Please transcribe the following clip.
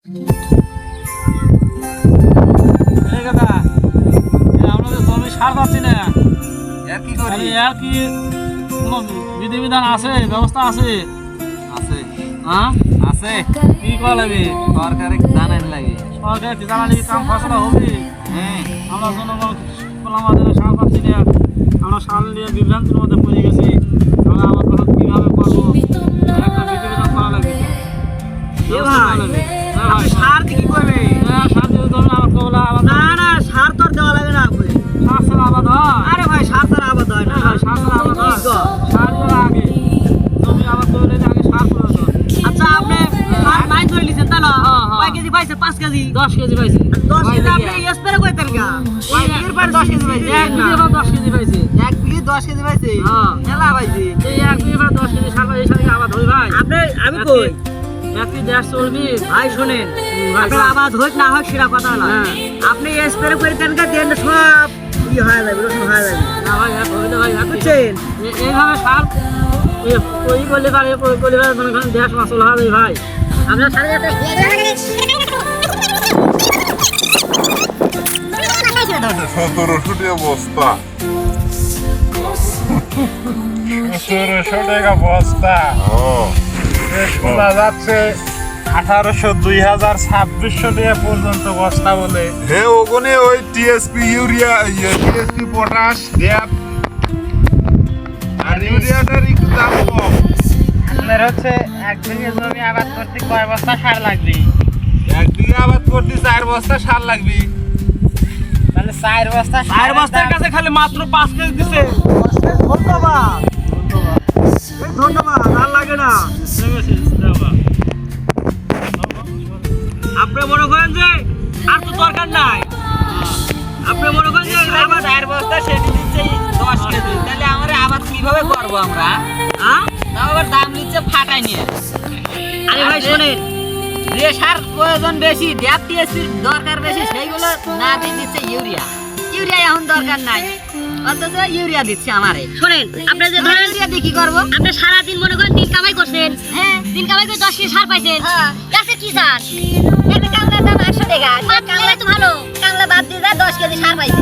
আমরা তো জমি সার পাচ্ছি না, কি করি? এর কি কোনো বিধিবিধান আছে, ব্যবস্থা আছে? আছে হ্যাঁ আছে, কি করা লাগবে? সরকারে জানাইন লাগে। সরকার কি জানালি কাম ফসলা হবে? হ্যাঁ, আমরা জনগণ আমাদের সার পাচ্ছি না, আমরা সার নিয়ে বিভ্রান্তির মধ্যে পড়ে গেছি। আমরা আমার কথা কিভাবে করবো, একটা বিধিবিধান করা লাগবে। সার কি করবে? সার দিয়ে ধরুন আমার কবলা আবাদ, না না, সার তো আর দেওয়া লাগে না। সার ছাড়া আবাদ হয়? আরে ভাই, সার ছাড়া আবাদ হয় না। সার ছাড়া আবাদ হয়? সার দেওয়ার আগে জমি আবাদ করলে আগে সার প্রয়োজন। আচ্ছা, আপনি সার নাই ধরে নিছেন তাই না? হ্যাঁ, হ্যাঁ। কয় কেজি পাইছে? 5 কেজি। 10 কেজি পাইছি। 10 কেজি আপনি স্প্রে কইতেন গা? কয় বিঘের পর 10 কেজি পাইছে? এক বিঘে 10 কেজি পাইছি। এক বিঘে 10 কেজি পাইছে? হ্যাঁ। মেলা পাইছে। এই এক বিঘে 10 কেজি সার পাই, এই সারে আবাদ হয় ভাই? আমি কই ব্যক্তি দেশ চলবি ভাই, শুনেন, ভাই, আপনার আবাদ হোক না হোক সেটা কথা না। হ্যাঁ। আপনি স্প্রে কইতেন গা, দেন সব ই হয়ে যাবে, রসুন হয়ে যাবে। না ভাই, এক হইলে ভাই এক বুঝছেন? এইভাবে সার ওই করলে পারে, ওই করলে পারে, মনে করেন দেশ মাসল হবে ভাই। আমরা সারে একটা 1700 টাকা বস্তা, 1700 টাকা বস্তা। শোনা যাচ্ছে 1800, 2000, 2600 টাকা পর্যন্ত বস্তা বলে। হ্যাঁ ওখানে ওই টিএসপি ইউরিয়া, টিএসপি পটাশ দেব, আর ইউরিয়াটার একটু দাম কম। আপনার হচ্ছে 1 বিঘে জমি আবাদ করতে কয় বস্তা সার লাগবে? 1 বিঘা আবাদ করতে 4 বস্তা সার লাগবে। তাহলে 4 বস্তা 4 বস্তার কাছে খালি মাত্র 5 কেজি দিছে। ধন্যবাদ, ধন্যবাদ, আর লাগে না। আপনি মনে করেন যে আর তো দরকার নাই, আপনি মনে করেন যে আবার 4 বস্তা সেটি দিচ্ছে 10 কেজি। তাহলে আমরা আবাদ কিভাবে করবো আমরা? হ্যাঁ? তাও আবার দাম নিচ্ছে ফাটাই নিয়ে। আরে ভাই শুনেন, যে সার প্রয়োজন বেশি, ড্যাপ টিএসপির দরকার বেশি, সেইগুলো না দিয়ে দিচ্ছে ইউরিয়া। ইউরিয়া এখন দরকার নাই, অথচ ইউরিয়া দিচ্ছে আমারে। শোনেন, আপনি যে ধরেন ইউরিয়া দিয়ে কি করবো? আপনি সারাদিন মনে করেন দিন কামাই করছেন, হ্যাঁ, দিন কামাই করে 10 কেজি সার পাইছেন, গাছে কি সার? একটা কাংলার দাম 800 টাকা। কাংলা তো ভালো, কাংলা বাদ দিয়ে 10 কেজি সার পাইছি।